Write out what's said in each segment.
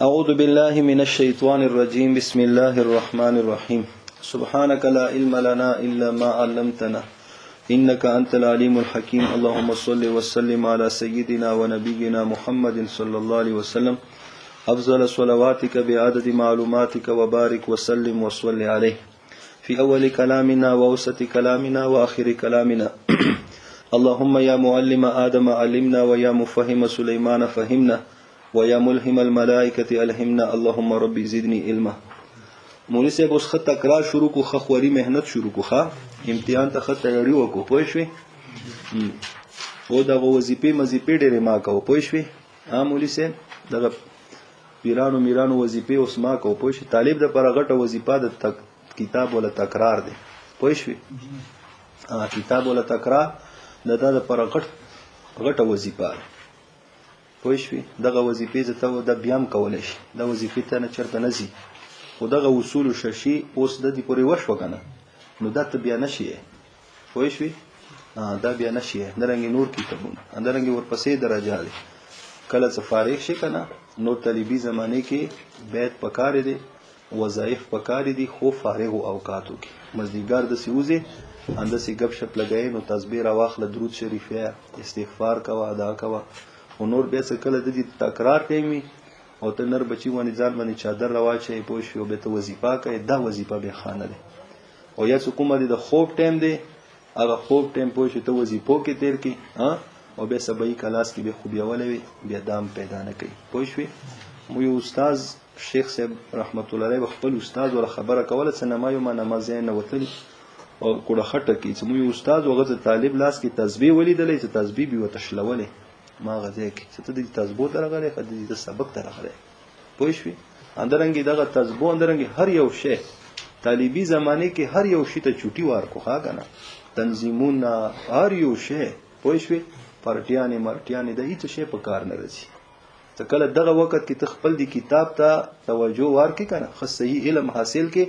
أعوذ بالله من الشيطان الرجيم بسم الله الرحمن الرحيم سبحانك لا علم لنا إلا ما علمتنا إنك أنت العليم الحكيم اللهم صل وسلم على سيدنا ونبينا محمد صلى الله عليه وسلم أفضل صلواتك بعدد معلوماتك وبارك وسلم وصل عليه في أول كلامنا ووسط كلامنا وآخر كلامنا اللهم يا معلم آدم علمنا ويا مفهم سليمان فهمنا ويا ملهم الملائكة ألهمنا اللهم ربي زدني علما. مولوی صاحب اوس خط تکرار شروع کو خوري مهنت شروع کو امتحان ته خط تیاری وکړو پوه شئ او دا وظیفې ډېرې ما کوو پوه شئ مولوی صاحب دغه پیرانو میرانو وظیفې اوس ما کوو پوه شئ طالب د پر غټه وظیفه د کتاب ولا تکرار دی پوه شئ کتاب ولا تکرار د پر غټه وظیفه پوه شئ دغه وظیفې زه ته د بیام کولای شي د وظیفې ته نه چرته نه ځي خو دغه اصول ششي اوس د دې پورې وشو کنه نو دا ته بیا نشي پوه شئ دا بیا نشي درنګ نور کتابونه درنګ ورپسې درجه دي کله چې فارغ شي کنه نو طالبي زمانه کې بیت پکار دي وظایف پکار دي خو فارغ اوقاتو کې مزدیګر د سیوزي اندسي غب شپ لګای نو تسبیح واخله درود شریف استغفار کوا ادا کوا او نور به څه کله د دې تکرار کوي او ته نر بچی باندې ځان باندې چادر رواچي پوه شو او به ته وظیفه کوي دا وظیفه به خانه ده او یا څوک د خوب ټیم دی هغه خوب ټیم پوه شو ته وظیفو کې تیر کی او به سبای کلاس کې به خوبي ولوي بیا دام پیدا نه کوي پوه شو مو یو استاد شیخ صاحب رحمت الله علیه خپل استاد ور خبره کوله سينما یو ما نماز نه وتل او کوړه خټه کې چې مو یو استاد وغه طالب لاس کې تسبیح ولیدلې چې تسبیح به وتشلولې ما غځه کې چې ته د تسبیح درغله خدای د سبق درغله پوه شو اندرنګي دغه تسبیح اندرنګي هر یو شی طالبي زمانه کې هر یو شی ته چوټي ورکو ښاګنه تنظیمونه هر یو شی پوه شو پارټیانې د هیڅ شی په کار نه رسي ته کله دغه وخت کې ته خپل دی کتاب ته توجه ورکې کنه خو صحیح علم حاصل کې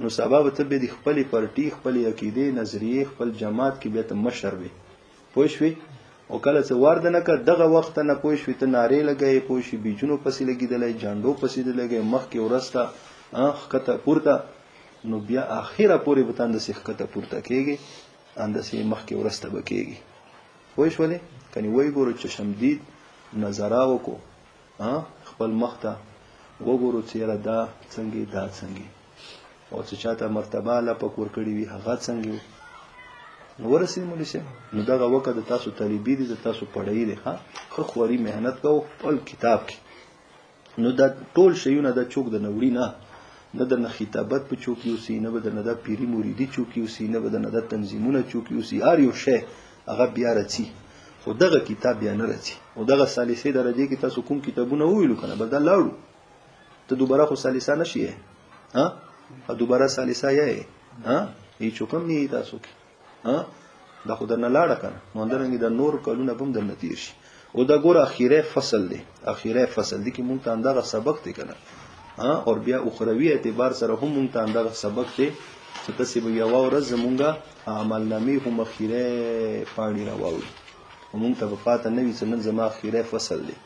نو سبب ته به د خپل پارټي خپل عقیده نظریه خپل جماعت کې به ته مشر وي پوه شو او کله چې ورده نه کړ دغه وخت نه پوه شو ته ناره لګای پوه شو بیجونو پسې لګیدلای جانډو پسې لګای مخ کې ورسته کته پورته نو بیا اخیره پورې بتاند سیخ کته پورته کېږي اندسې مخ کې ورسته بکېږي پوه شو ولې کني وای ګورو چې شمدید نظر وکړو خپل مخ ته وګورو چې دا څنګه دا څنګه او چې چاته مرتبه لا پکور کړی وي هغه څنګه نو ورسې مولوی صاحب نو دغه وخت تاسو طالبي دي تاسو پړای دي خو خوري مهنت کوو خپل کتاب کې نو دا ټول شیونه د چوک د نوړی نه د خطابت په چوک یو سی نه بد نه د پیری مریدي چوک یو سی نه بد نه د تنظیمونه چوک یو سی ار یو شی هغه بیا رچی خو دغه کتاب بیا نه رچی او دغه ثالثه درجه کې تاسو کوم کتابونه ویلو کنه بدل لاړو ته دوباره خو ثالثه نشي دوباره ثالثه یې هیڅ کوم نه تاسو کې دا خو درنه لاړه کنه مونږ د نور کلونه بم در نتیر شي او دا ګور اخیره فصل دی کې مونږ ته اندغه سبق دی کنه او بیا اخروی اعتبار سره هم مونږ ته اندغه سبق دی چې تاسو به یو ورځ مونږه عمل نامې هم اخیره پاڼې راوړو مونږ ته په پاته نه وي چې نن زما اخیره فصل دی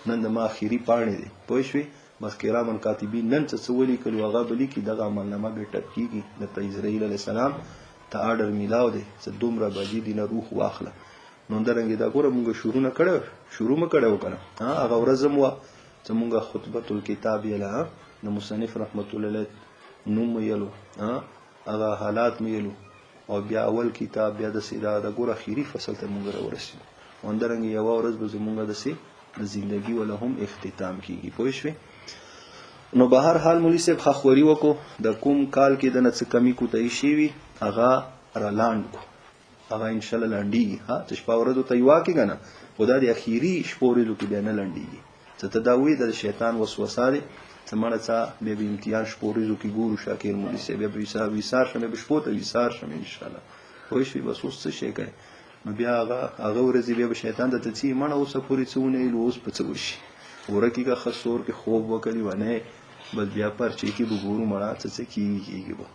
نن د ما اخیری پاڼې دی پوه شئ بس کرامن کاتبین نن څه ولي کلو هغه بلی کی دغه عمل نامه به ټپ کیږي د اسرائیل علی السلام ته آرډر میلاو دی چې دومره باجی دین روح واخله نو درنګ دا ګوره مونږ شروع مکړو کنه هغه ورځم وا چې مونږه خطبه الکتاب یلا د مصنف رحمت الله علیه نوم یلو هغه حالات میلو او بیا اول کتاب بیا د سیدا د ګوره اخیری فصل ته مونږ ورسېدو وندرنګ یو ورځ به مونږه د سي د ژوندۍ ولا هم اختتام کیږي پوه شئ نو به هر حال مولوی صاحب خوري وکړو د کوم کال کې د نڅ کمی کو تای شي وي هغه رالاند کو هغه ان شاء الله لاندې چې شپه ورځو ته یوا کې کنه خدای د اخیری شپورې لکه بیا نه لاندې چې تداوی د شیطان وسوسه دي سمړه څا به امتحان شپورې کې ګورو شاکر مولوی صاحب به وسار شمه به شپوته وسار شمه ان شاء الله خو شي بس اوس څه شي کوي نو بیا هغه ورځي به شیطان د تڅي منه اوسه پوری څونه لوس پڅ وشي ورکیګه خسور کې خوب وکړي ونه بل بیا پر چې کې وګورو مړه څه کیږي به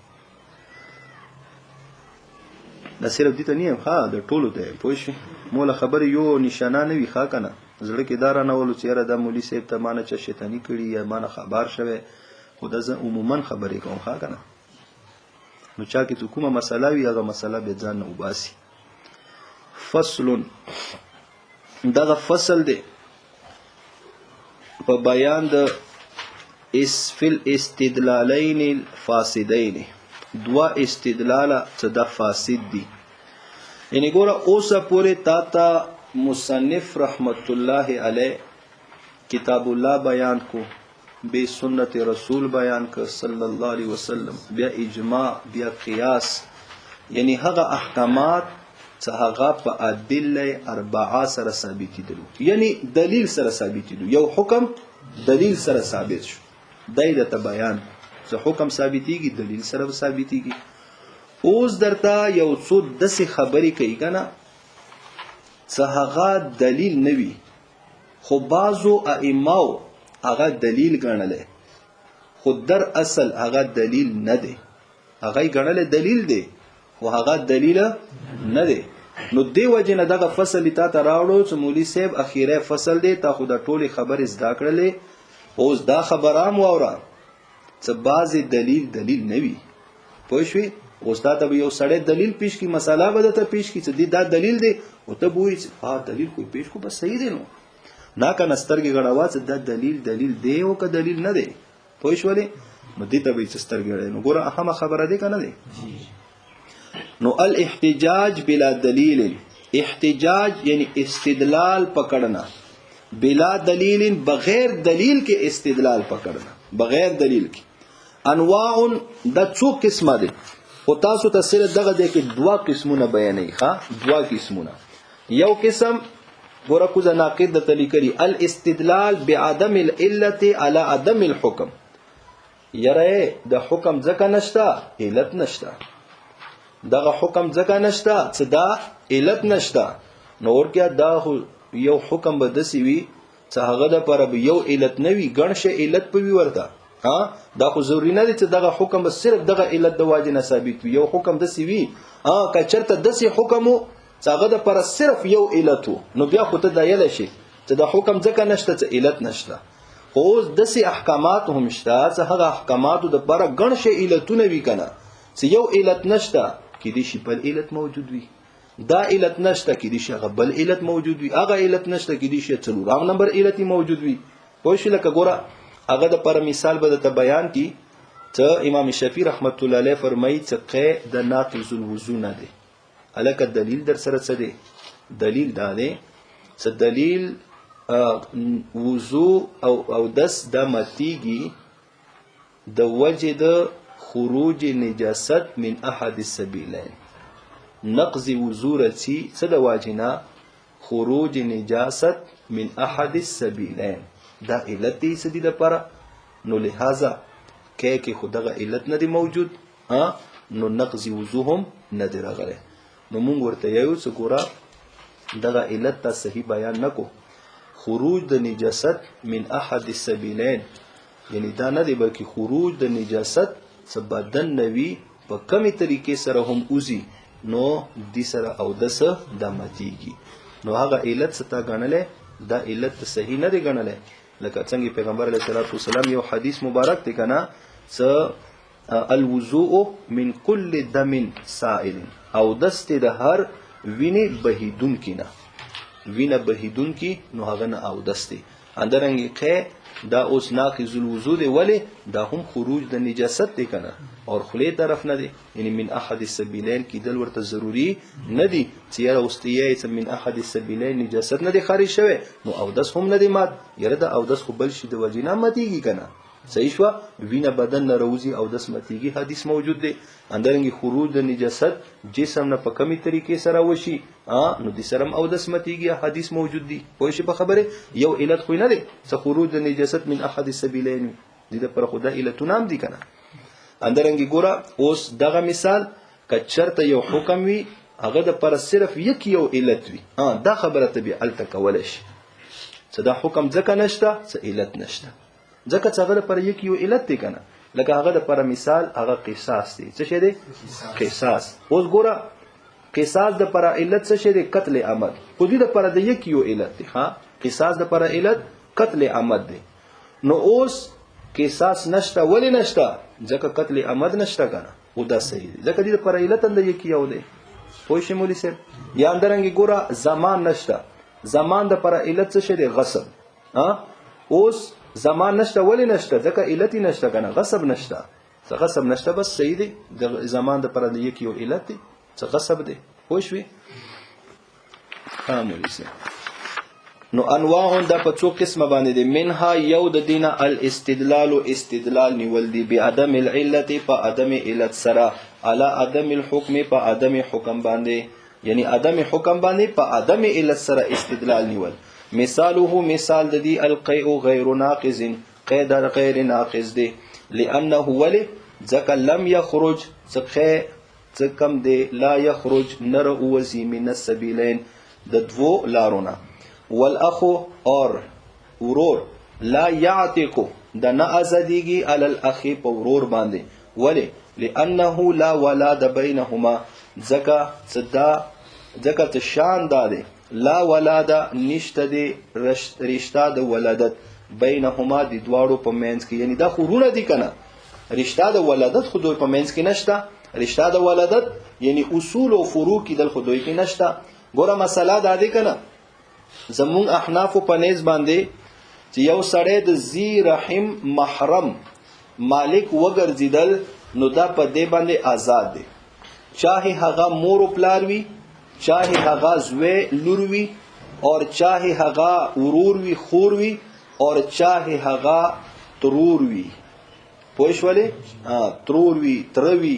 دا صرف دې ته نه د ټولو ته پوه شي مولا خبر یو نشانه نه وي ښا کنه زړه کې دا رانولو چې یاره دا مولي صاحب ته مانه چا شیطاني کړي یا مانه خبر شوی، خو دا زه عموما خبرې کوم ښه که نه. نو چا کې چې کومه مسله وي هغه مسله بیا ځان نه وباسي. فصل، دغه فصل دی په بیان د فی الاستدلالین الفاسدین، دوا استدلاله څه د فاسد دي. یعنی ګوره اوسه پورې تا ته مصنف رحمت الله علیه کتاب الله بیان کو، بے سنت رسول بیان کو صلی الله علیه وسلم، بیا اجماع، بیا قیاس، یعنی هغه احکامات چې هغه په ادله اربعه سره ثابت دي، یعنی دلیل سره ثابت دي. یو حکم دلیل سره ثابت شو، دای د بیان چې حکم ثابتيږي دلیل سره ثابتيږي. اوس درته یو څو داسې خبرې کوي کنه چې هغه دلیل نه وي، خو بعضو ائمه‌و هغه دلیل ګڼلی، خو در اصل هغه دلیل نه دی. هغه ګڼلی دلیل دی خو هغه دلیل نه دی. نو دی وجه نه دغه فصل تا ته راوړو چې مولوي صاحب اخیری فصل دی، تا خو د ټولې خبرې زده کړلې. اوس دا خبره هم واوره چې بعضې دلیل نه وي، پوه شوې. اوس تا ته به یو سړی دلیل پیش کړي، مسله به درته پیش کړي چې دا دلیل دی، او ته به وایي چې دلیل خو پیش کړو بس صحیح دی. نو ناکنه سترګې غړوه چې دا دلیل دی او که دلیل نه دی، پوه شولې. نو دې ته به یې چې سترګې غړوي. نو ګوره اهمه خبره دی که نه دی. نو الاحتجاج بلا دلیل، احتجاج یعنی استدلال پکڑنا، بلا دلیل بغیر دلیل کے استدلال پکڑنا، بغیر دلیل کی. انواع دا څو قسمه دي، او تاسو ته صرف دغه دی کې دوا قسمونه بیانوي. ښه، دوا قسمونه. یو قسم ګوره کوزه ناقد د تلیکري الاستدلال بعدم العلت على عدم الحكم. یره د حکم ځکه نشته علت نشته، دغه حکم ځکه نشته چې دا علت نشته. نو ورکه دا یو حکم به دسی وي چې هغه د پر یو علت نه وي، ګڼ شي علت پوي ورته. ها، دا خو ضروري نه دي چې دغه حکم به صرف دغه علت د واجب نه ثابت وي. یو حکم دسی وي که چرته دسی حکم چې هغه د پر صرف یو علت، نو بیا خو ته دایل شي چې د حکم ځکه نشته چې علت نشته. خو اوس دسی احکامات هم شته چې هغه احکاماتو د پر ګڼ شي علتونه وي کنه، چې یو علت نشته کې دي شي بل علت موجود وي، دا علت نشته کې دي شي هغه بل علت موجود وي، هغه علت نشته کې دي شي څلورم نمبر علت موجود وي. پوه شئ. لکه ګوره هغه د پر مثال به ته بیان کی چې امام شافعي رحمت الله علیه فرمایي چې قه د ناقض الوضو نه دی. الکه دلیل در سره څه دی؟ دلیل دا دی چې دلیل وضو او دس د متیږي د وجه د خروج نجاست من احد السبيلين. نقض وضو رسی څه د واجنا خروج نجاست من احد السبيلين، دا علت دی سدی د پاره. نو لہذا کې خدغه علت نه دی موجود، نو نقض وضو هم نه دی راغلی. نو مونږ ورته یو څه ګوره دغه علت ته صحیح بیان نکو. خروج د نجاست من احد السبيلين یعنی دا نه دی بلکې خروج د نجاست څه بدن نوي په کمی طریقې سره هم اوزي، نو دې سره او دسه د ماتيږي. نو هغه علت ستا غنلې دا علت صحیح نه دی غنلې. لکه څنګه پیغمبر علیه الصلاۃ والسلام یو حدیث مبارک دی کنه څ الوضوء من كل دم سائل، او دست د هر وینه بهیدون کینه، وینه بهیدون کی نو هغه نه او دستی اندرنګ کې دا اوس ناقض الوضو دی، ولی دا هم خروج د نجاست دی کنه اور خلی طرف نه دی. یعنی من احد السبيلين کی دل ورته ضروری نه دی چې یاره اوستیه من احد السبيلين نجاست نه دی خارج شوه، نو او دس هم نه دی مات. یاره دا او دس خو بل شي د وجینا ماتیږي کنه، صحیح شو. وینه بدن نه روزي او دس ماتیږي، حدیث موجود دی. اندرنګ خروج د نجاست جسم نه په کمی طریقې سره وشي، نو د سرم او دس ماتیږي، حدیث موجود دی. پوه شي په خبره. یو علت خو نه دی چې خروج د نجاست من احد السبيلين دې پر خدا علت نام دی کنه. اندرنګ ګوره اوس دغه مثال کچرته یو حکم وي هغه د پر صرف یو علت وي، دا خبره ته به الته کول شي چې دا حکم ځکه نشته چې علت نشته، ځکه چې هغه پر یو علت دی کنه. لکه هغه د پر مثال هغه قصاص دی. څه شي دی؟ قصاص. اوس ګوره قصاص د پر علت څه شي دی؟ قتل عمد. خو دې د پر د یو علت دی. ها، قصاص د پر علت قتل عمد دی. نو اوس قصاص نشته، ولی نشته؟ ځکه قتل عمد نشته کنه، او دا صحیح دی ځکه دې پر علت اند یکی یو دی. پوه شئ مولوی صاحب؟ یا اندرنګ ګوره زمان نشته، زمان د پر علت څه شی دی؟ غصب. اوس زمان نشته، ولی نشته؟ ځکه علت نشته کنه، غصب نشته. څه غصب نشته، بس صحیح دی. د زمان د پر یکی یو علت دی، څه غصب دی. پوه شئ؟ مولوی صاحب نو انواع دا په څو قسمه باندې دي. منها یو د دینه الاستدلال، استدلال نیول دی بعدم العلت په عدم علت سره، علی عدم الحكم په عدم حکم باندې، یعنی عدم حکم باندې په عدم علت سره استدلال نیول. مثاله مثال د دی القیء غیر ناقض، قید غیر ناقض دی. لانه ولی ځکه لم یخرج څکم دی لا یخرج نر اوزی من السبیلین د دوو لارونه. والاخو اور ورور لا یعتقو دا نه ازدیگی علی الاخی په ورور باندې. ولی لانه لا ولاد بینهما ځکه تشان داده لا ولاد نشته دی رشتہ د ولادت بینهما د دواړو په منځ کې، یعنی دا خورونه دي کنه، رشتہ د ولادت خو دوی په منځ کې نشته. رشتہ د ولادت یعنی اصول او فروع کې د خو دوی کې نشته. ګوره مسله دا دی کنه، زمون احناف په نيز باندې چې یو سړی د ذی رحم محرم مالک وګرځیدل نو دا په دې باندې آزاد دی، چاہے هغه مور او پلار وي، چاہے هغه زوی لور وي، اور چاہے هغه ورور وي خور وي، اور چاہے هغه ترور وي. پوه شولې؟ ترور وي تروي،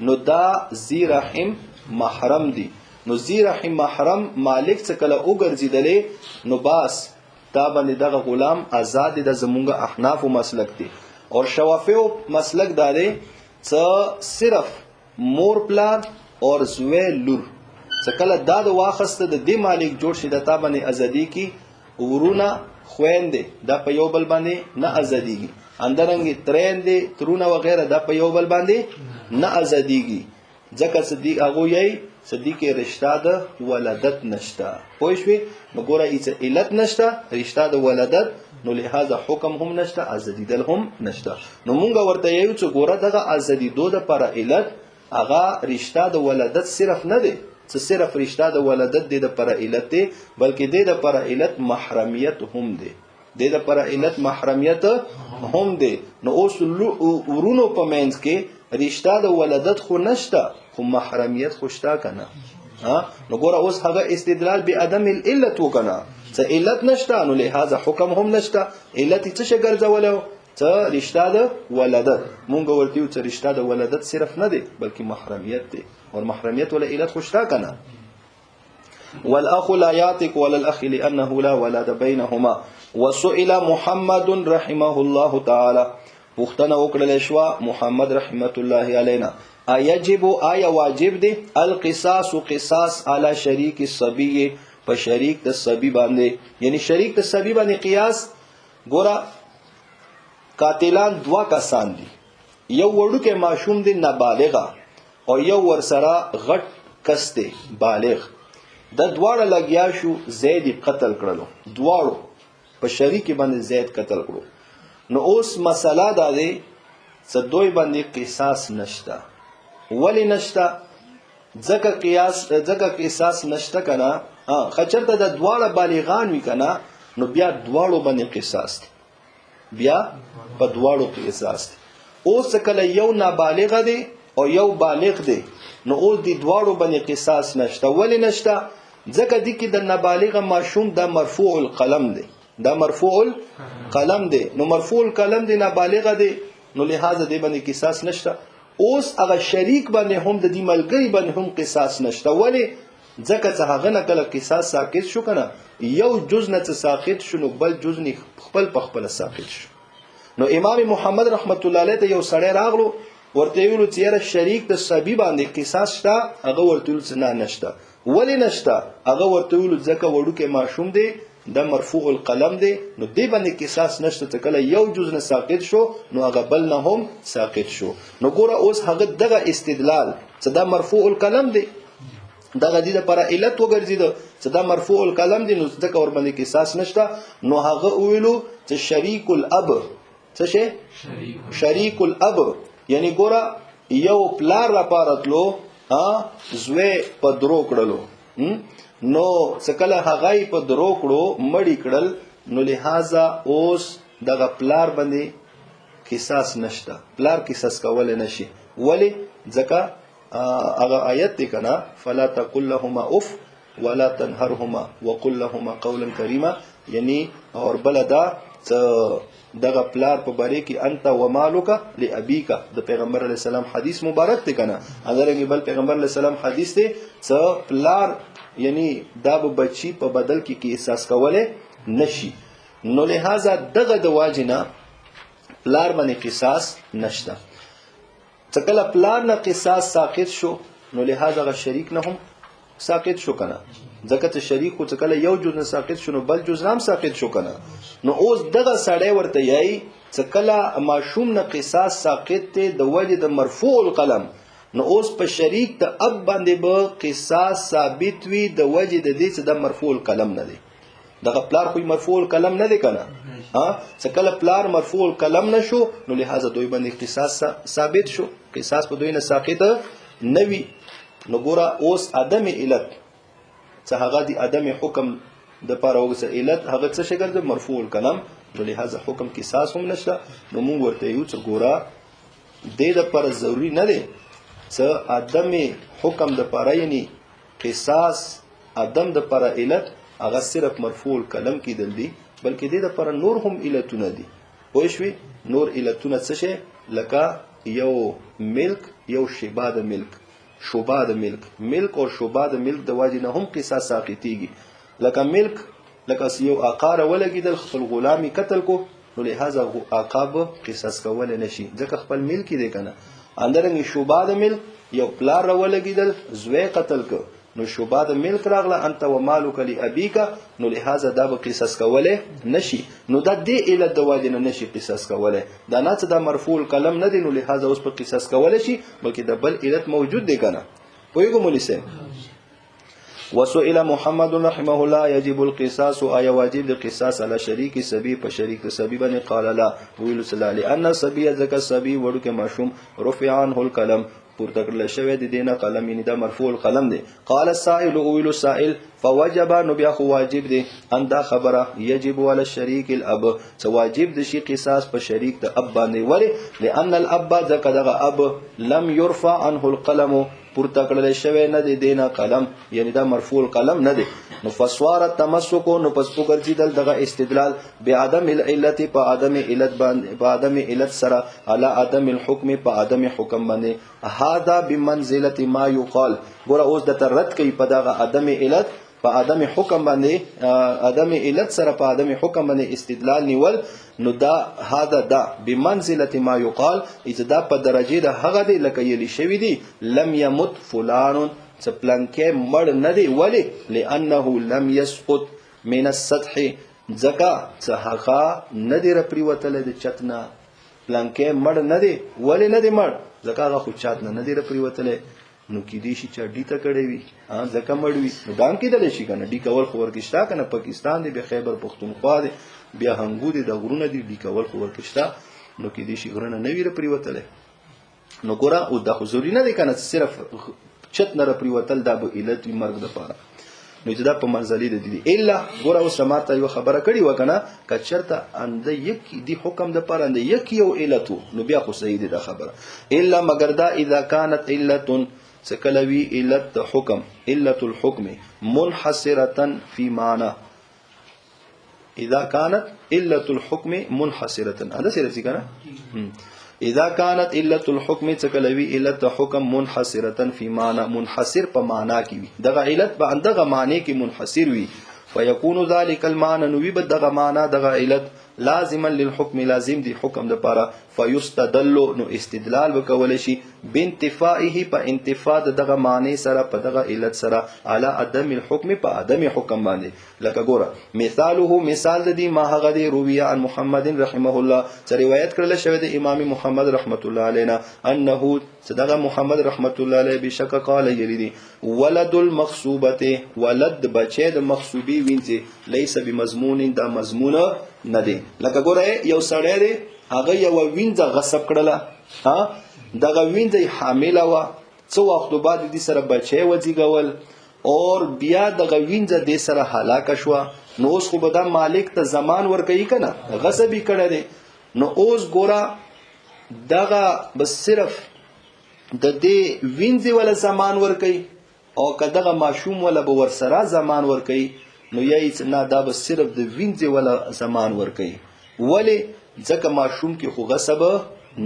نو دا ذی رحم محرم دی. نو ذی رحم محرم مالک څخه کله وګرځیدلې نو باس تا باندې دغه غلام آزاد د زمونږ احناف مسلک دی. اور شوافیو مسلک دا دی څه صرف مور پلار اور زوی لور څخه کله دا د واخسته د دې مالک جوړ شي د تا باندې ازادي کی، ورونه خويندې دا په یو بل باندې نه ازاديږي، اندرنګ ترېندې ترونه وغیرہ دا په یو بل باندې نه ازاديږي. ځکه صدیق هغه یې صدیق رشتہ د ولادت نشتا. پوه شئ؟ نو ګوره هیڅ علت نشتا، رشتہ د ولادت، نو لہذا حکم هم نشتا، ازادي دل هم نشتا. نو مونږ ورته یو چې ګوره دغه ازادي دو د پر علت هغه رشتہ د ولادت صرف نه دی، څه صرف رشتہ د ولادت د پر علت دی، بلکې د پر علت محرمیت هم دی، د پر علت محرمیت هم دی. نو اوس ورونو په منځ کې رشتہ د ولادت خو نشتا، خو محرمیت خوشتا کنه. نو ګوره اوس هغه استدلال به عدم العلت وکنه، څه علت نشتا نو لہذا حکم هم نشتا. علت څه شي ګرځولو؟ څه رشتہ د ولادت. مونږ ورته یو څه رشتہ د ولادت صرف نه دی بلکې محرمیت دی، اور محرمیت ولا علت خوشتا کنه. والاخ لا يعتق ولا الاخ لانه لا ولد بينهما. وسئل محمد رحمه الله تعالی، پوښتنه وکړل شو محمد رحمت الله علینا، ایجب آیا واجب دی القصاص قصاص علی شریک الصبی په شریک د صبی باندې، یعنی شریک د صبی باندې قیاس. ګوره قاتلان دوا کسان دي، یو وړوکې ماشوم دی نابالغه او یو ورسره غټ کس دی بالغ، د دواړه لګیا شو زید قتل کړلو، دواړو په شریک باندې زید قتل کړو. نو اوس مسله دا دی چې دوی باندې قصاص نشته. ولی نشته؟ ځکه قصاص نشته کنه. خچرته د دواړه بالغان وی کنه نو بیا دواړو باندې قصاص دی، بیا په دواړو قصاص دی. اوس کله یو نابالغ دی او یو بالغ دی نو اوس دی دواړو باندې قصاص نشته. ولی نشته؟ ځکه دی کې د نابالغ ماشوم دا مرفوع القلم دی، دا مرفوع القلم دی، نو مرفوع القلم دی نابالغ دی، نو لہذا دی باندې قصاص نشته. اوس هغه شریک باندې هم د دې ملګری باندې هم قصاص نشته. ولی ځکه چې هغه نه کله قصاص ساقط شو کنه، یو جز نه ساقط شو نو بل جز نه خپل په خپل ساقط شو. نو امام محمد رحمت الله علیه ته یو سړی راغلو ورته ویلو چې یاره شریک د صبی باندې قصاص شته، هغه ورته ویل چې نه نشته. ولی نشته؟ هغه ورته ویلو ځکه وړوکی ماشوم دی، دا مرفوع القلم دی، نو دی باندې قصاص نشته. ته کله یو جز نه ساقط شو نو هغه بل نه هم ساقط شو. نو ګوره اوس هغه دغه استدلال چې دا مرفوع القلم دی دغه دې لپاره علت وګرځیدو چې دا مرفوع القلم دی نو ځکه ور باندې قصاص نشته. نو هغه ویلو چې شریک الاب څه شي شریک الاب یعنی ګوره یو پلار لپاره تلو زوی په درو کړلو نو څکله هغه په درو کړو مړی کړل نو لہذا اوس دغه پلار باندې قصاص نشته پلار قصاص کول نشي ولی ځکه هغه آیت دی کنه فلا تقل لهما اف ولا تنهرهما وقل لهما قولا کریما یعنی اور بلدا دغه پلار په باره کې انت ومالک لابیک د پیغمبر علی السلام حدیث مبارک دی کنه اگرنګ بل پیغمبر علی السلام حدیث دی څ پلار یعنی دا بچی په بدل کې احساس کوله نشي نو لہذا دغه د واجنه پلار باندې قصاص نشته. څکله پلار نه قصاص ساقط شو نو لہذا غ شریک نه هم ساقط شو کنه ځکه چې شریک خو څکله یو جز نه ساقط شو نو بل جز هم ساقط شو کنه نو اوس دغه سړی ورته یای څکله ماشوم نه قصاص ساقط ته د وجه د مرفوع القلم نو اوس په شریک ته اب باندې به قصاص ثابت وي د وجه د دې چې د مرفوع القلم نه دی دغه پلار خو مرفوع القلم نه دی کنه څکله پلار مرفوع القلم نشو نو لہذا دوی باندې قصاص ثابت شو قصاص په دوی نه ساقط نه وي نو ګوره اوس عدم علت څه هغه دی عدم حکم د پاره وګس علت هغه څه شکل د مرفوع القلم نو لہذا حکم قصاص هم نشته نو موږ ورته یو څه ګوره د لپاره ضروری نه دی څه عدم حکم د پاره یعنی قصاص عدم د پاره علت هغه صرف مرفوع القلم کې دل دی بلکې دې لپاره نور هم علتونه دي پوه شوي نور علتونه څه شي لکه یو ملک یو شبا د ملک شوبا د ملک او شوبا د ملک د واجب نه هم قصاص ساقطيږي لکه ملک لکه یو عقار ولګیدل خپل غلامی قتل کو نو لہذا عقاب قصاص کول نشي ځکه خپل ملک دی کنه اندرنګ شوبا د ملک یو پلار ولګیدل زوی قتل کو نو شوبا د ملک راغله انت ومالک لابیک نو لہذا دا به قصاص کوله نشي نو دا دې علت د واجب نه نشي قصاص کوله دا نه چې دا مرفوع القلم نه دی نو لہذا اوس په قصاص کوله شي بلکې د بل علت موجود دی کنه پوهیږو مولوی صاحب وسئل محمد رحمه الله يجب القصاص اي واجب القصاص على شريك السبي په شریک السبي باندې قال لا ویل صلی الله علیه ان السبي ذکر السبي ورکه ماشوم رفع عنه القلم پورته کړل شوی دی دینه قلم یعنی دا مرفوع القلم دی قال السائل ویل السائل فوجب نو بیا خو واجب دی ان دا خبره یجب على الشريك الاب څه واجب دی شي قصاص په شریک د اب باندې ولی لان الاب ذکر دغه اب لم يرفع عنه القلم پورته کړل شوی نه دی دینه قلم یعنی دا مرفوع القلم نه دی نو فسوار التمسك نو پس وګرځیدل دغه استدلال بعدم العلت په عدم علت باندې په عدم علت سره على عدم الحكم په عدم حکم باندې هذا بمنزله ما يقال ګوره اوس د ترت کوي په دغه عدم علت په عدم حکم باندې عدم علت سره په عدم حکم باندې استدلال نیول نو دا هذا دا بمنزله ما يقال اذا دا په درجه د هغه دی لکه یلی شوی دی لم يمت فلان څپلنکه مړ نه دی ولی لانه لم يسقط من السطح ځکه څه هغه نه دی رپریوتل د چتنا پلنکه مړ نه دی ولی نه دی مړ ځکه هغه خو چات نه دی رپریوتل نو کې دې شي چې ډی ته کړې وي ځکه مړ وي نو دام کې دل شي کنه ډی کول خو ورکشتا کنه پاکستان دی به خیبر پختونخوا دی بیا هنګو دی د غرونه دی ډی کول خو ورکشتا نو کې دې شي غرونه نه وی رپریوتل نو ګوره او د حضوري نه دی کنه صرف چت نه رپریوتل دا به علت مرګ د پاره نو چې دا په منځلي دي الا ګوره اوس ماته یو خبره کړي وکنه کچرته اند یک دی حکم د پاره اند یک یو علت نو بیا خو صحیح دی دا خبره الا مگر دا اذا كانت علت سکلوی علت حکم علت الحكم منحصره في معنى اذا كانت علت الحكم منحصره هذا سره کنه اذا كانت علت الحكم سکلوی علت حکم منحصره في معنى منحصر په معنا کې وي دغه علت به دغه معنی کې منحصر وي فيكون ذلك المعنى نو به دغه معنا دغه علت لازما للحكم لازم دی حکم د پاره فیستدل نو استدلال وکول شي بانتفائه په انتفاع دغه معنی سره په دغه علت سره علی عدم الحكم په عدم حکم باندې لکه ګوره مثاله مثال د دې ما هغه دی رویه عن محمد رحمه الله چې روایت کړل شوی د امام محمد رحمت الله علیه انه صدق محمد رحمت الله علیه بشک قال یریدی ولد المغصوبه ولد بچی د مغصوبی وینځي لیس بمضمون دا مضمون نه دی لکه ګوره یو سړی دی هغه یو وینځه غصب کړله ها دغه وینځه حامله وا څو وخت بعد دې سره بچی وځيګول اور بیا دغه وینځه دې سره هلاک شو نو اوس خو به دا مالک ته زمان ورکوي کنه غصب یې کړی دی نو اوس ګوره دغه بس صرف د دې وینځي ولا زمان ور کوي او کداغه ماشوم ولا به ور سره زمان ور کوي نو یې نه دا به صرف د وینځي ولا زمان ور کوي ولی ځکه ماشوم کې خو غصب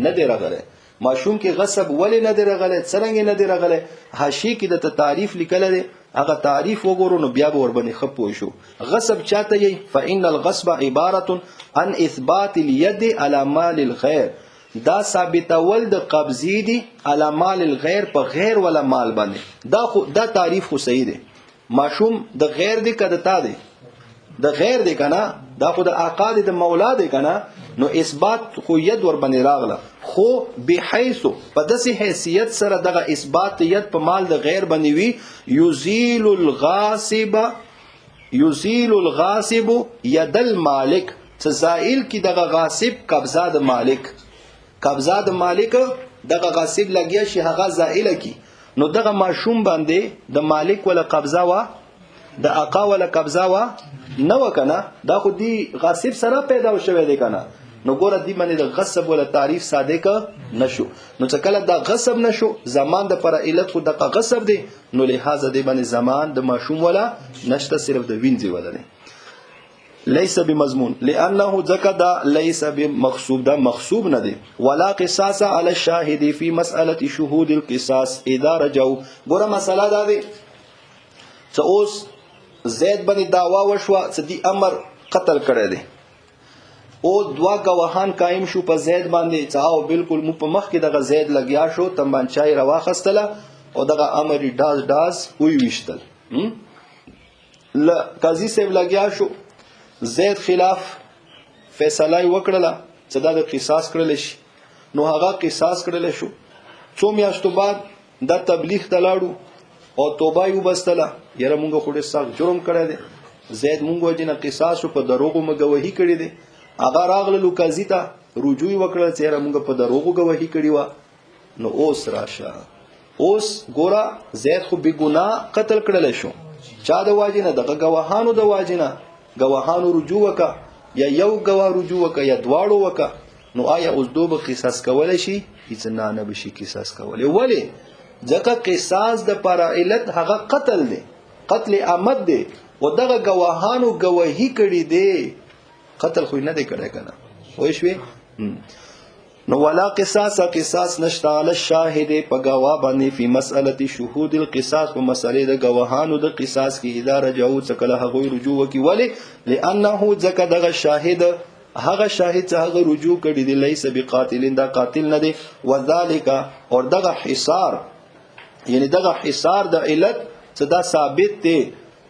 نه دی راغلی ماشوم کې غصب ولی نه دی راغلی څنګه نه دی راغلی حاشیه کې د تعریف لیکل دی هغه تعریف وګورو نو بیا به ور باندې خپو شو غصب چاته یې فإن الغصب عبارة عن اثبات اليد على مال الغير دا ثابتول د قبضی دی علی مال الغیر په غیر ولا مال باندې دا تعریف خو صحیح دی ماشوم د غیر دی کده تا دی د غیر دی کنه دا خو د آقا دی د مولا دی کنه نو اثبات خو ید ور باندې راغله خو بحیث په داسې حیثیت سره دغه اثبات ید په مال د غیر باندې وی یزیل الغاصب ید المالک زائل کی دغه غاصب قبضه د مالک قبضه د مالک دغه غاصب لګیا شي هغه زائل کی نو دغه ماشوم باندې د مالک ولا قبضه وا د آقا ولا قبضه وا نه وکنه دا خو دی غاصب سره پیدا شوی دی کنه نو ګوره دی باندې د غصب ولا تعریف صادق نشو نو چې کله دا غصب نشو زمان د پر علت خو د غصب دی نو لہذا دی باندې زمان د ماشوم ولا نشته صرف د وینځي ولا دی ليس بمضمون لانه ذکدا ليس بمغصوب دا مغصوب نه دی ولا قصاص على الشاهد في مساله شهود القصاص اذا رجعوا ګوره مساله دا دی چې اوس زید باندې دعوا وشوه چې دی امر قتل کړی دی او دوا گواهان قائم شو په زید باندې چاو بالکل مو په مخ کې دغه زید لګیا شو تمبانچای روا خستله او دغه امر ډاز وی وشتل ل قاضي صاحب لګیا شو زید خلاف فیصله وکړه چې دا د قصاص کړل شي نو هغه قصاص کړل شو څو میاشتو بعد دا تبلیغ تلاړو او توبه یې وبستله یره مونږ خو ډېر سخت جرم کړی دی زید مونږ وجنه قصاص په دروغو مګوهی کړی دی هغه راغله قاضي ته رجوع وکړه چې یره مونږ په دروغو گواهی کړی و نو اوس راشه اوس ګورا زید خو بی ګناه قتل کړل شو چا د واجنه دغه گواهانو د واجنه گواهانو رجوع وکا یا یو گواه رجوع وکا یا دواړو وکا نو آیا اوس دوه قصاص کولای شي هیڅ نه بشي قصاص کولای ولی ځکه قصاص د پر علت هغه قتل دی قتل عمد دی و دغه گواهانو گواهی کړي دی قتل خو نه دی کړی کنه وای شوی نو ولا قصاص نشتا علی الشاهد په گواه باندې په مسأله شهود القصاص په مسئله د گواهانو د قصاص کې اداره جاو څکله هغه رجوع وکي ولی لانه ځکه دغه شاهد هغه شاهد چې هغه رجوع کړي دی لیس بقاتل دا قاتل نه دی وذالک اور دغه حصار یعنی دغه حصار د علت چې دا ثابت دی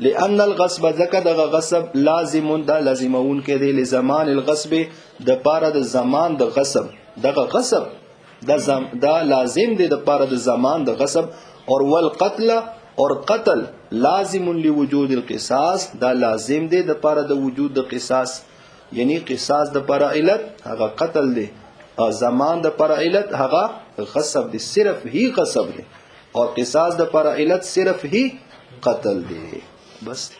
لأن الغصب ذکر دغه غصب لازم دا لازمون کې دی لزمان الغصب د پاره د زمان د غصب دغه غصب دا لازم دی د پاره د زمان د غصب اور والقتل اور قتل لازم لوجود القصاص دا لازم دی د پاره د وجود د قصاص یعنی قصاص د پاره علت هغه قتل دی زمان د پاره علت هغه غصب دی صرف ہی غصب دی اور قصاص د پاره علت صرف ہی قتل دی بس